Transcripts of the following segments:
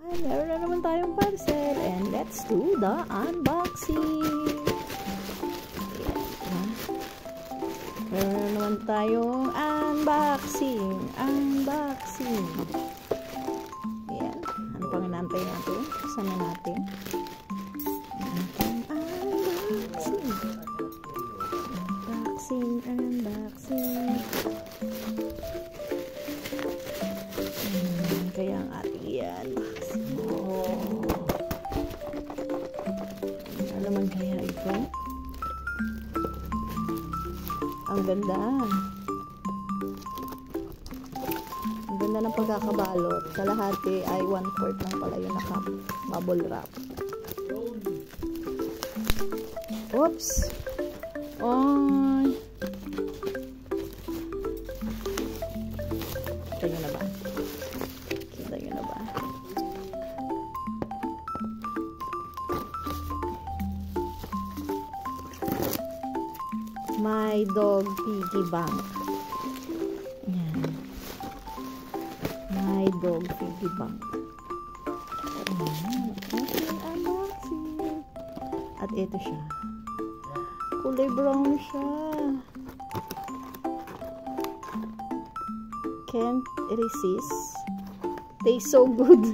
Meron na naman tayong parcel and let's do the unboxing. Meron na naman tayong unboxing. Ayan. Ano pang inantay natin? Sana natin. Unboxing. Kaya ang ating i-unboxing. Ano naman kaya ito? Ang ganda. Ang ganda ng pagkakabalot. Kalahati ay 1/4 lang pala yung naka-bubble wrap. Oops! Oy! Kita nyo na ba? My Dog Piggy Bank. Yan. My Dog Piggy Bank. Unboxing. At ito siya. Kulay brown siya. Can't resist. Tastes so good.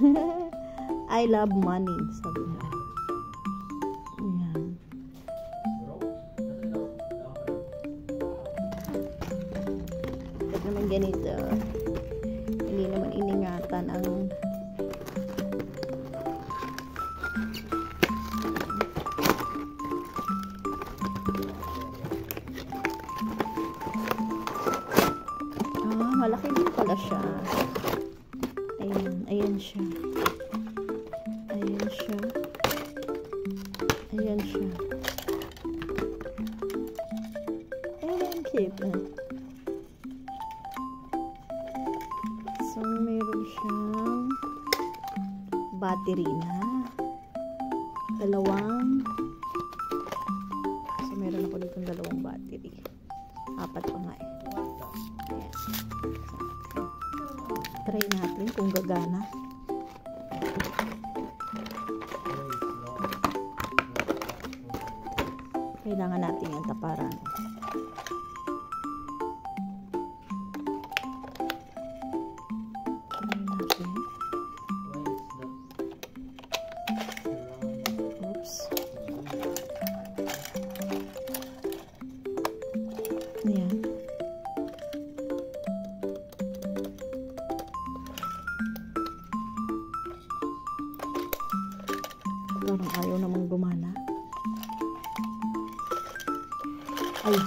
I love money. Sabi niya. Naman ganito, hindi naman iningatan ang malaki din pala siya. Ayan siya. Ayan, cute. So, meron siyang battery na. So, meron ako dito dalawang battery. 4 pa nga eh. Ayan. Try natin kung gagana. Kailangan natin yung taparan. Ayan. Parang ayaw namang gumana. Ay.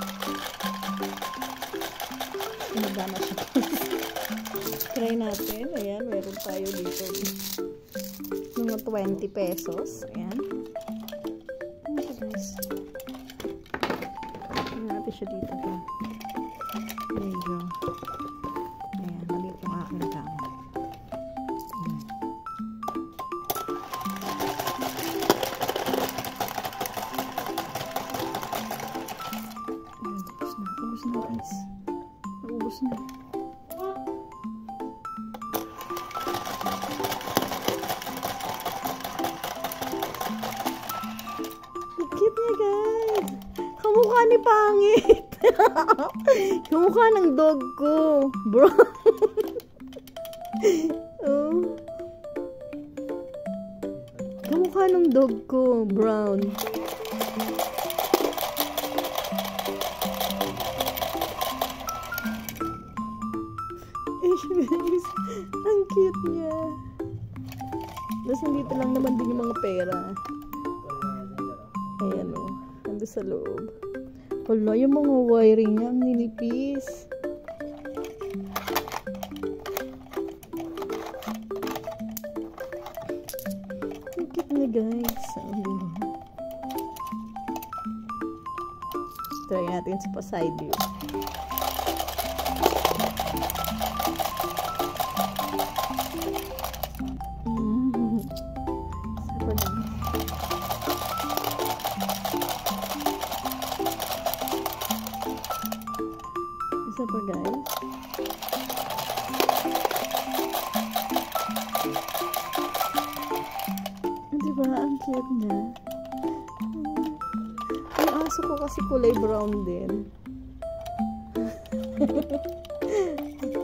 Gumagana siya. Try natin. Ayan, meron tayo dito. Mga 20 pesos. Ayan. Ano siya guys? Tingnan natin siya dito. Medyo. Ayan, maliit yung aking gamit. Ubus na. Cute niya guys. Kamukha ni Pangit. Kamukha ng dog ko. Bro. Oh. Kamukha ng dog ko. Brown. Guys, ang cute niya. Tapos nandito lang naman din yung mga pera. Ayan o, nandito sa loob. Hala, yung mga wiring niya ang ninipis. Ang cute niya guys. Try natin sa side view. Isa pa guys. Diba? Ang cute niya. Yung aso ko kasi kulay brown din.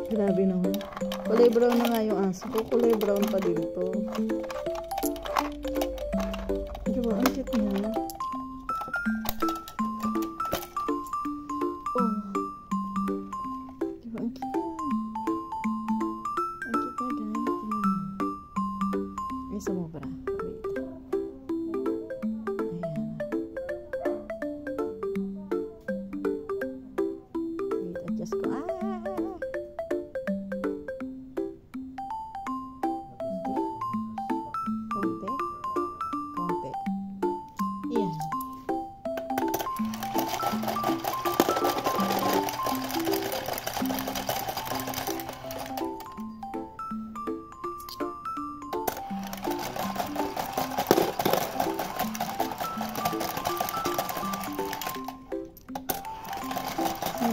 Grabe naman. Kulay brown na nga yung aso ko. Kulay brown pa din to. Diba? Ang cute niya. Oh. Diba? Ang cute niya. Ang cute niya, guys. Ay, sumobra. Wait. Ayan. Wait, adjust ko. Konti. Konti. Ayan.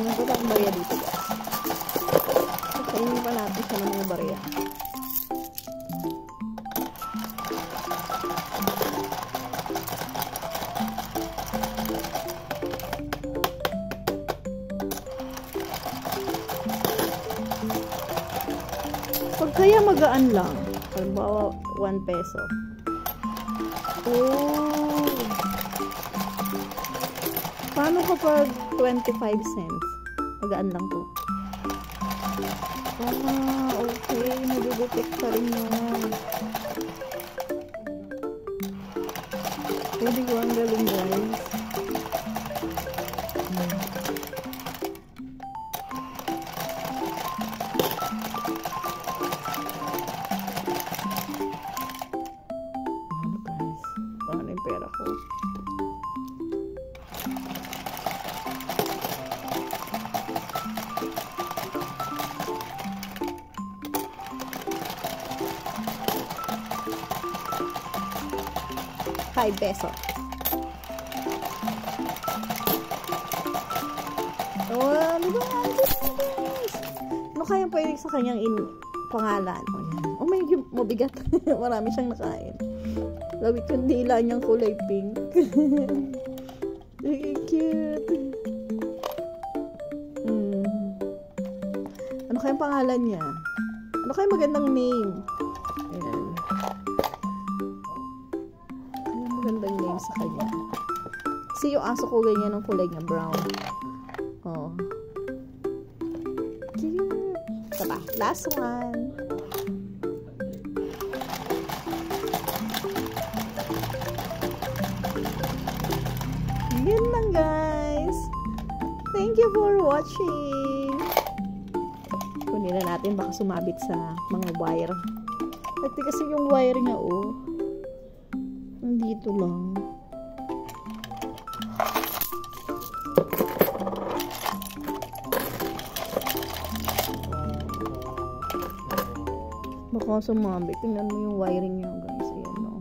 Ito pa ang barya dito, guys. Kainin pa natin siya ng mga barya. Pag kaya magaan lang. Halimbawa, 1 peso. Oh! Paano kapag 25 cents? Magaan lang to. Okay. Nag-detect pa rin yan. Pwede ko ang galing, guys. Paano yung pera ko? ₱5. Oh, di ba? Ano kaya pwede sa kanyang pangalan? Oh, yan. Oh, may mabigat. Marami siyang nakain. Lawit yung dila niyang kulay pink. Cute. Ano kaya pangalan niya? Ano kaya magandang name? Ayan. Magandang name sa kanya. Kasi yung aso ko ganyan ang kulay niya, brown. Oh. Cute. Ito pa, last one. Yan lang, guys. Thank you for watching. Kunin na natin, baka sumabit sa mga wire. At kasi yung wire niya, oh. Nandito lang. Baka sumabit. Tingnan mo yung wiring niya, guys. Ayan, no.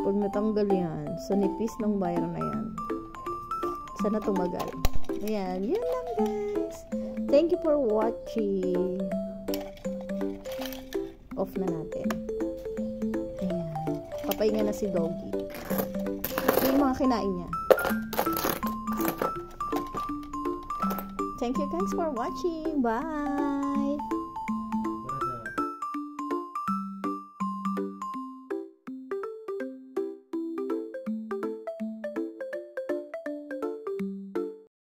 Pag natanggal yan, sa nipis ng wire na yan, sana tumagal. Ayan. Yan lang, guys. Thank you for watching. Off na natin. Ayan. Papahinga na si Doggy. Yung mga kinain niya. Thank you guys for watching. Bye!